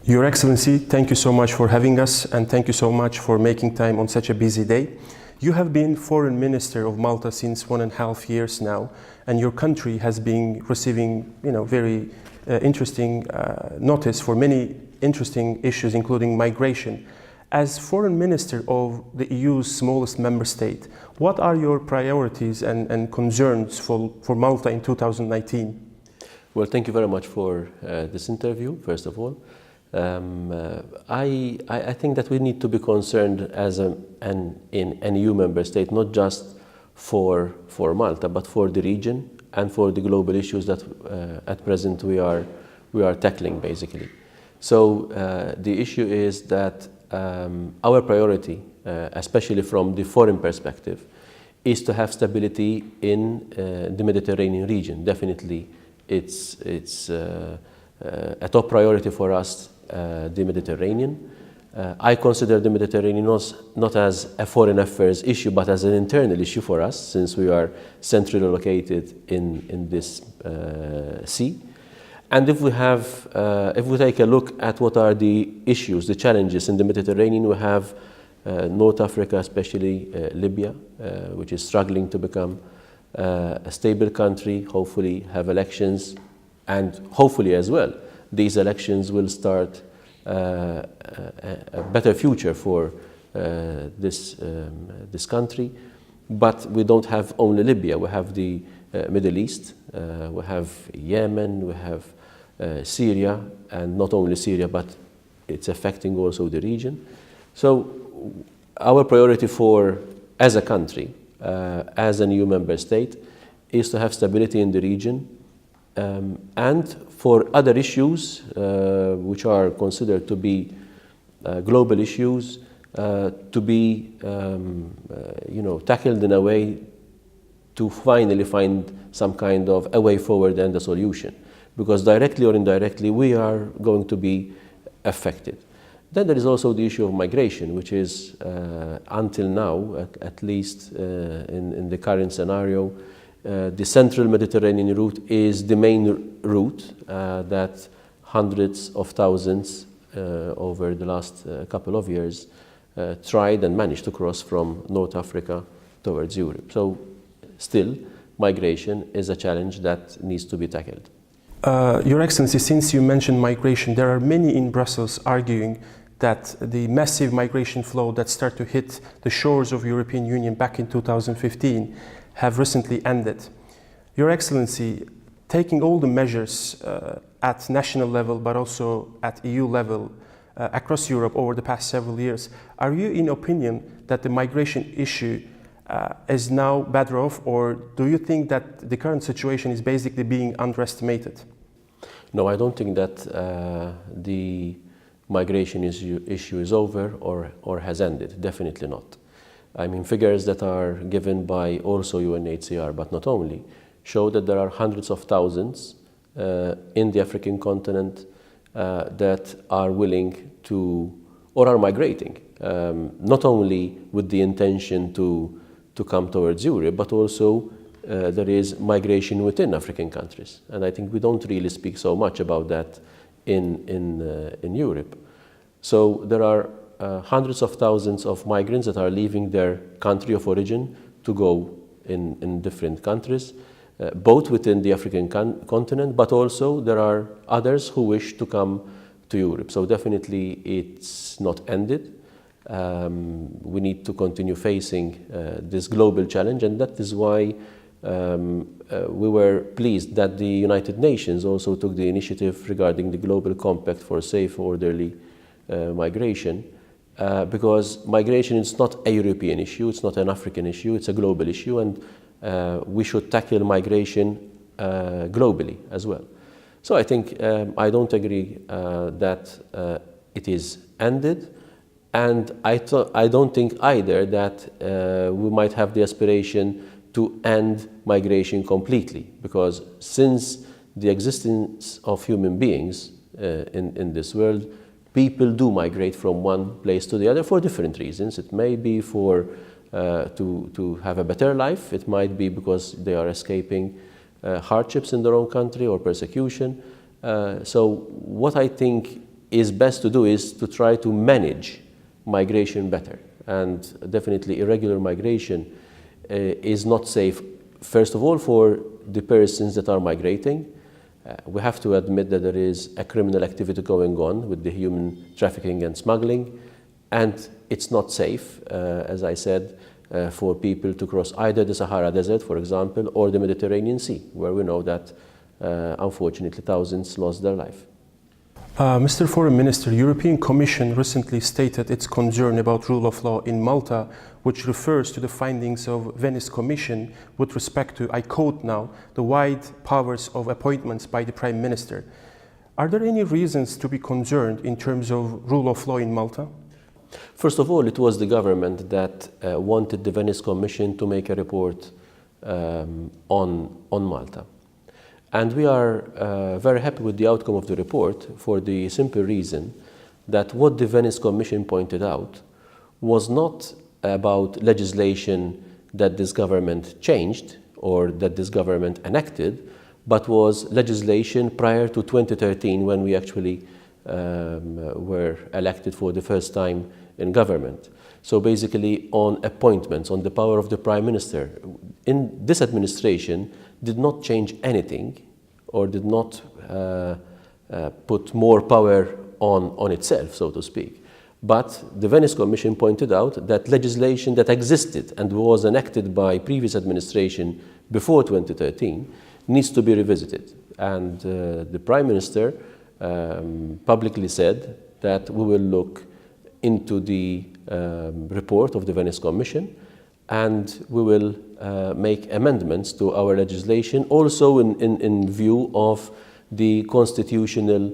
Your Excellency, thank you so much for having us, and thank you so much for making time on such a busy day. You have been Foreign Minister of Malta since 1.5 years now, and your country has been receiving, very interesting notice for many interesting issues, including migration. As Foreign Minister of the EU's smallest member state, what are your priorities and concerns for Malta in 2019? Well, thank you very much for this interview, first of all. I think that we need to be concerned as an EU member state, not just for Malta, but for the region and for the global issues that at present we are tackling, basically. So the issue is that our priority, especially from the foreign perspective, is to have stability in the Mediterranean region. Definitely, it's a top priority for us. The Mediterranean. I consider the Mediterranean not as a foreign affairs issue, but as an internal issue for us, since we are centrally located in this sea. And if we take a look at what are the issues, the challenges in the Mediterranean, we have North Africa, especially Libya, which is struggling to become a stable country, hopefully have elections, and hopefully as well these elections will start a better future for this country. But we don't have only Libya. We have the Middle East, we have Yemen, we have Syria, and not only Syria, but it's affecting also the region. So our priority as a country, as an EU member state, is to have stability in the region, and for other issues which are considered to be global issues to be tackled in a way to finally find some kind of a way forward and a solution, because directly or indirectly we are going to be affected. Then there is also the issue of migration, which is until now, at least in the current scenario, the central Mediterranean route is the main route that hundreds of thousands over the last couple of years tried and managed to cross from North Africa towards Europe. So still, migration is a challenge that needs to be tackled. Your Excellency, since you mentioned migration, there are many in Brussels arguing that the massive migration flow that started to hit the shores of the European Union back in 2015 have recently ended. Your Excellency, taking all the measures at national level but also at EU level across Europe over the past several years, are you in opinion that the migration issue is now better off, or do you think that the current situation is basically being underestimated? No, I don't think that the migration issue is over or has ended. Definitely not. I mean, figures that are given by also UNHCR, but not only, show that there are hundreds of thousands in the African continent that are willing to, or are migrating, not only with the intention to come towards Europe, but also there is migration within African countries. And I think we don't really speak so much about that in Europe. So there are hundreds of thousands of migrants that are leaving their country of origin to go in different countries, both within the African continent, but also there are others who wish to come to Europe. So definitely it's not ended. We need to continue facing this global challenge, and that is why we were pleased that the United Nations also took the initiative regarding the Global Compact for Safe, Orderly Migration, because migration is not a European issue, it's not an African issue, it's a global issue, and we should tackle migration globally as well. So I think I don't agree that it is ended, and I don't think either that we might have the aspiration to end migration completely, because since the existence of human beings in this world, people do migrate from one place to the other for different reasons. It may be to have a better life. It might be because they are escaping hardships in their own country or persecution. So what I think is best to do is to try to manage migration better. And definitely irregular migration is not safe, first of all, for the persons that are migrating. We have to admit that there is a criminal activity going on with the human trafficking and smuggling, and it's not safe, as I said, for people to cross either the Sahara Desert, for example, or the Mediterranean Sea, where we know that, unfortunately, thousands lost their life. Mr. Foreign Minister, European Commission recently stated its concern about rule of law in Malta, which refers to the findings of Venice Commission with respect to, I quote now, the wide powers of appointments by the Prime Minister. Are there any reasons to be concerned in terms of rule of law in Malta? First of all, it was the government that wanted the Venice Commission to make a report on Malta. And we are very happy with the outcome of the report for the simple reason that what the Venice Commission pointed out was not about legislation that this government changed or that this government enacted, but was legislation prior to 2013 when we actually were elected for the first time in government. So basically on appointments, on the power of the Prime Minister. In this administration did not change anything or did not put more power on itself, so to speak. But the Venice Commission pointed out that legislation that existed and was enacted by previous administration before 2013 needs to be revisited. And the Prime Minister publicly said that we will look into the report of the Venice Commission and we will make amendments to our legislation, also in view of the constitutional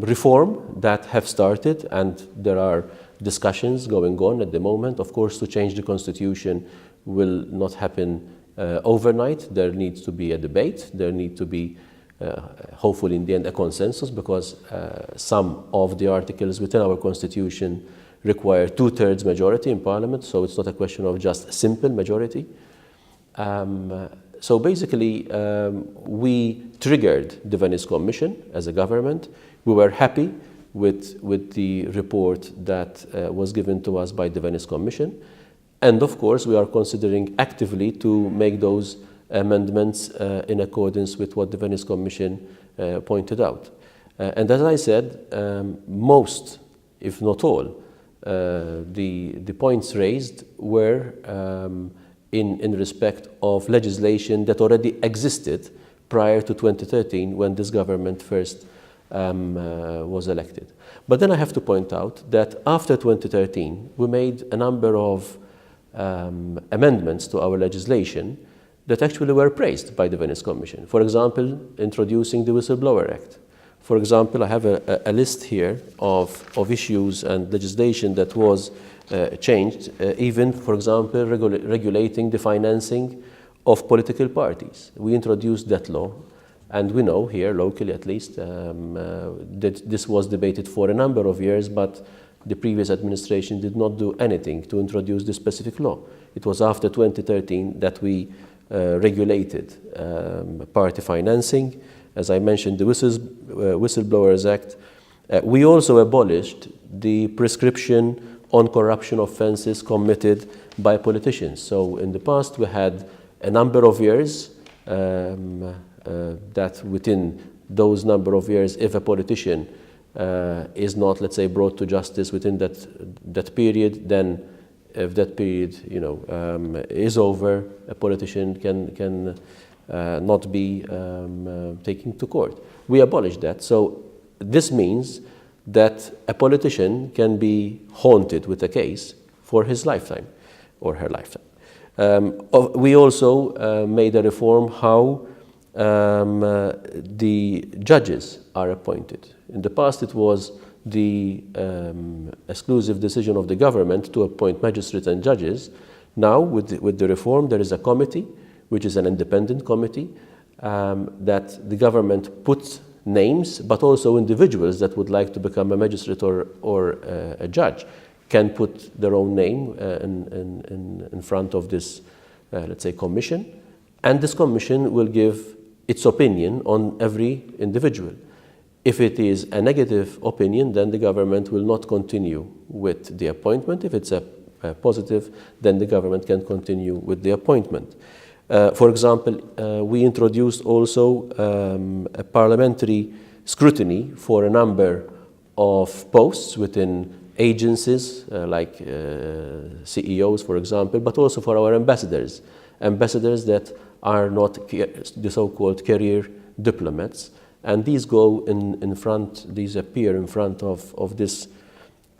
reform that have started, and there are discussions going on at the moment. Of course, to change the constitution will not happen overnight. There needs to be a debate. There need to be, hopefully in the end, a consensus, because some of the articles within our constitution require 2/3 majority in parliament, so it's not a question of just simple majority. So basically, we triggered the Venice Commission as a government. We were happy with the report that was given to us by the Venice Commission. And of course, we are considering actively to make those amendments in accordance with what the Venice Commission pointed out. And as I said, most, if not all, the points raised were in respect of legislation that already existed prior to 2013 when this government first was elected. But then I have to point out that after 2013 we made a number of amendments to our legislation that actually were praised by the Venice Commission. For example, introducing the Whistleblower Act. For example, I have a list here of issues and legislation that was changed, even, for example, regulating the financing of political parties. We introduced that law, and we know here, locally at least, that this was debated for a number of years, but the previous administration did not do anything to introduce this specific law. It was after 2013 that we regulated party financing. As I mentioned, the Whistleblowers Act. We also abolished the prescription on corruption offences committed by politicians. So in the past we had a number of years that within those number of years, if a politician is not, let's say, brought to justice within that period, then if that period, is over, a politician can not be taken to court. We abolished that. So this means that a politician can be haunted with a case for his lifetime or her lifetime. We also made a reform how the judges are appointed. In the past it was the exclusive decision of the government to appoint magistrates and judges. Now with the reform there is a committee, which is an independent committee, that the government puts names, but also individuals that would like to become a magistrate or a judge can put their own name in front of this, let's say, commission. And this commission will give its opinion on every individual. If it is a negative opinion, then the government will not continue with the appointment. If it's a positive, then the government can continue with the appointment. For example, we introduced also a parliamentary scrutiny for a number of posts within agencies like CEOs, for example, but also for our ambassadors that are not the so-called career diplomats. And these go in front, these appear in front of this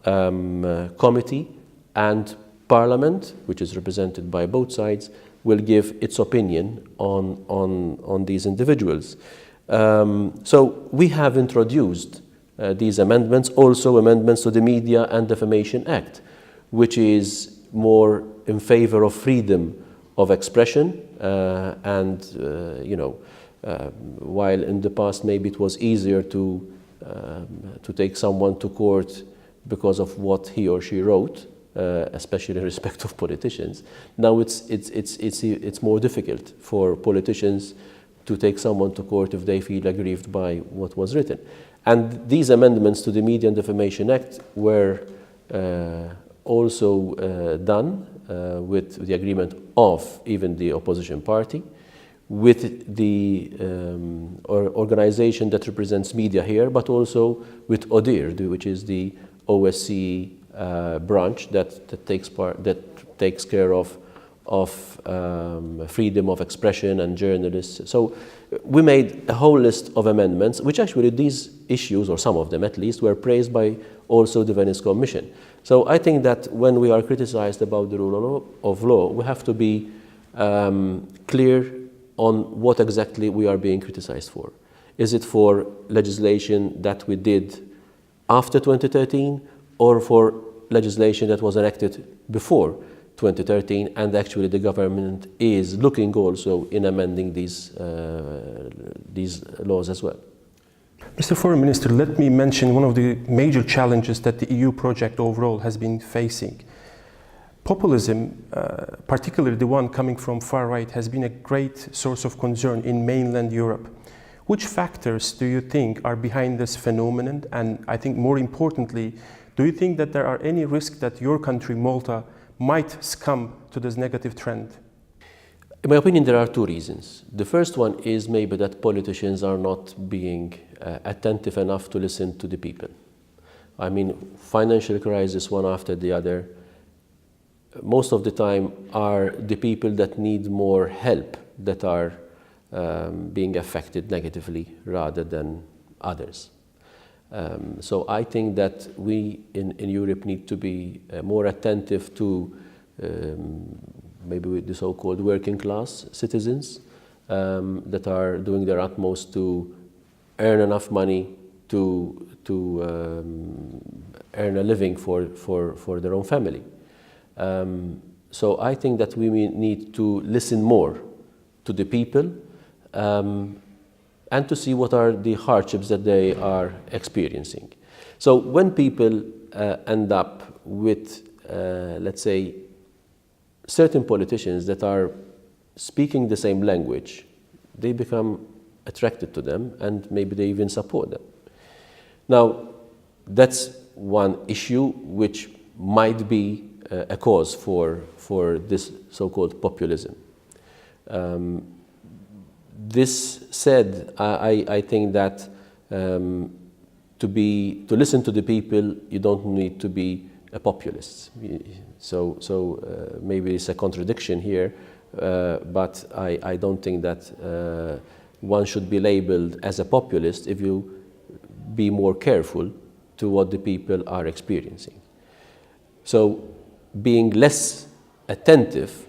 committee, and Parliament, which is represented by both sides, will give its opinion on these individuals. So we have introduced these amendments, also amendments to the Media and Defamation Act, which is more in favor of freedom of expression while in the past maybe it was easier to take someone to court because of what he or she wrote, especially in respect of politicians. Now it's more difficult for politicians to take someone to court if they feel aggrieved by what was written. And these amendments to the Media and Defamation Act were also done with the agreement of even the opposition party, with the organization that represents media here, but also with ODIHR, which is the OSCE branch that takes care of freedom of expression and journalists. So we made a whole list of amendments, which actually these issues, or some of them at least, were praised by also the Venice Commission. So I think that when we are criticized about the rule of law, we have to be clear on what exactly we are being criticized for. Is it for legislation that we did after 2013, or for legislation that was enacted before 2013, and actually the government is looking also in amending these laws as well? Mr. Foreign Minister, let me mention one of the major challenges that the EU project overall has been facing. Populism, particularly the one coming from far right, has been a great source of concern in mainland Europe. Which factors do you think are behind this phenomenon? And I think more importantly, do you think that there are any risks that your country, Malta, might succumb to this negative trend? In my opinion, there are two reasons. The first one is maybe that politicians are not being attentive enough to listen to the people. I mean, financial crisis one after the other, most of the time are the people that need more help that are being affected negatively rather than others. So I think that we in Europe need to be more attentive to maybe the so-called working class citizens that are doing their utmost to earn enough money to earn a living for their own family. So I think that we need to listen more to the people and to see what are the hardships that they are experiencing. So when people end up with, let's say, certain politicians that are speaking the same language, they become attracted to them and maybe they even support them. Now, that's one issue which might be a cause for this so-called populism. This said, I think that to listen to the people, you don't need to be a populist. So maybe it's a contradiction here, but I don't think that one should be labeled as a populist if you be more careful to what the people are experiencing. So being less attentive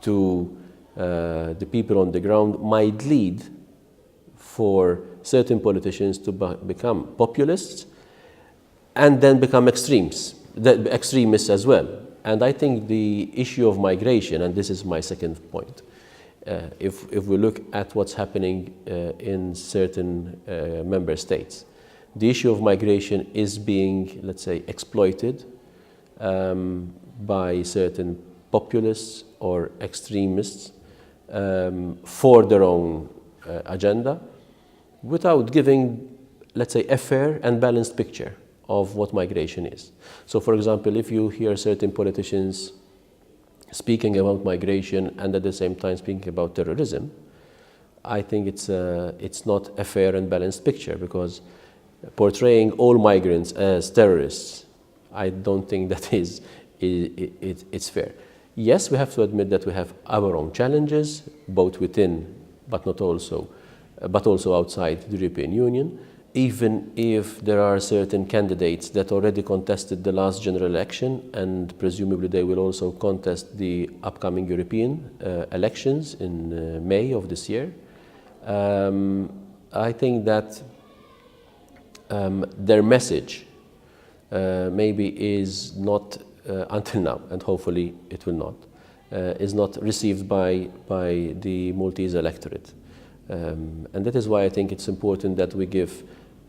to the people on the ground might lead for certain politicians to become populists and then become extremists as well. And I think the issue of migration, and this is my second point, if we look at what's happening in certain member states, the issue of migration is being, let's say, exploited by certain populists or extremists for their own agenda, without giving let's say, a fair and balanced picture of what migration is. So, for example, if you hear certain politicians speaking about migration and at the same time speaking about terrorism, I think it's not a fair and balanced picture, because portraying all migrants as terrorists, I don't think that it's fair. Yes, we have to admit that we have our own challenges, both within, but also outside the European Union. Even if there are certain candidates that already contested the last general election, and presumably they will also contest the upcoming European elections in May of this year, I think that their message maybe is not, until now, and hopefully it will not, is not received by the Maltese electorate. And that is why I think it's important that we give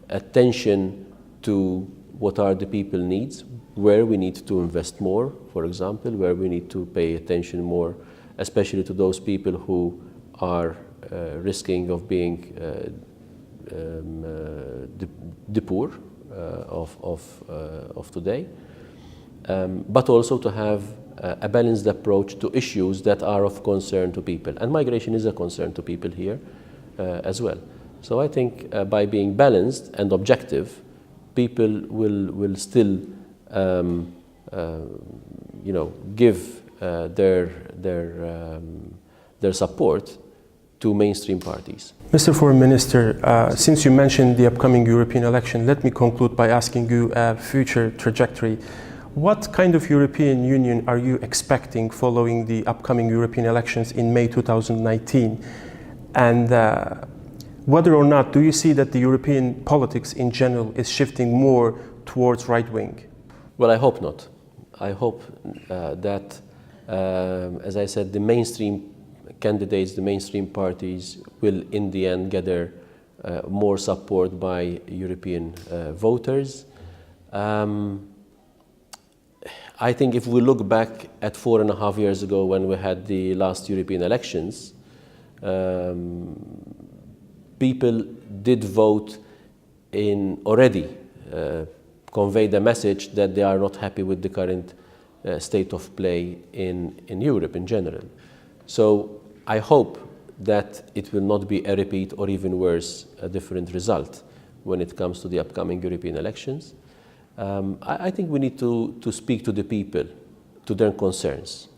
attention to what are the people needs, where we need to invest more, for example, where we need to pay attention more, especially to those people who are risking of being the poor of today, but also to have a balanced approach to issues that are of concern to people. And migration is a concern to people here as well. So I think by being balanced and objective, people will still give their support to mainstream parties. Mr. Foreign Minister, since you mentioned the upcoming European election, let me conclude by asking you a future trajectory. What kind of European Union are you expecting following the upcoming European elections in May 2019? And whether or not do you see that the European politics in general is shifting more towards right wing? Well, I hope not. I hope that, as I said, the mainstream candidates, the mainstream parties will in the end gather more support by European voters. I think if we look back at 4.5 years ago when we had the last European elections, people did vote in already convey the message that they are not happy with the current state of play in Europe in general. So I hope that it will not be a repeat, or even worse, a different result when it comes to the upcoming European elections. I think we need to speak to the people, to their concerns,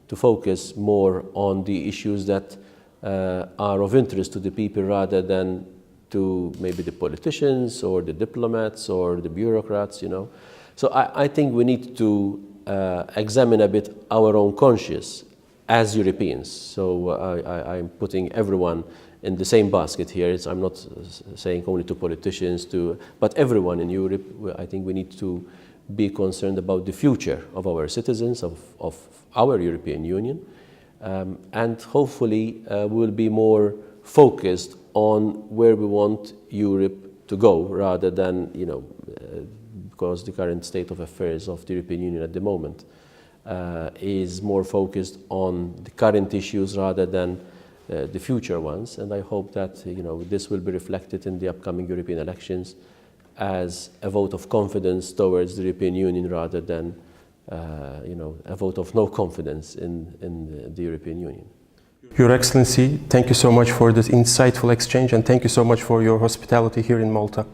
to focus more on the issues that are of interest to the people rather than to maybe the politicians or the diplomats or the bureaucrats, you know. So I think we need to examine a bit our own conscience as Europeans. So I'm putting everyone in the same basket here. I'm not saying only to politicians, but everyone in Europe. I think we need to be concerned about the future of our citizens, of our European Union. And hopefully we'll be more focused on where we want Europe to go, rather than, because the current state of affairs of the European Union at the moment is more focused on the current issues rather than the future ones. And I hope that this will be reflected in the upcoming European elections as a vote of confidence towards the European Union rather than a vote of no confidence in the European Union. Your Excellency, thank you so much for this insightful exchange, and thank you so much for your hospitality here in Malta.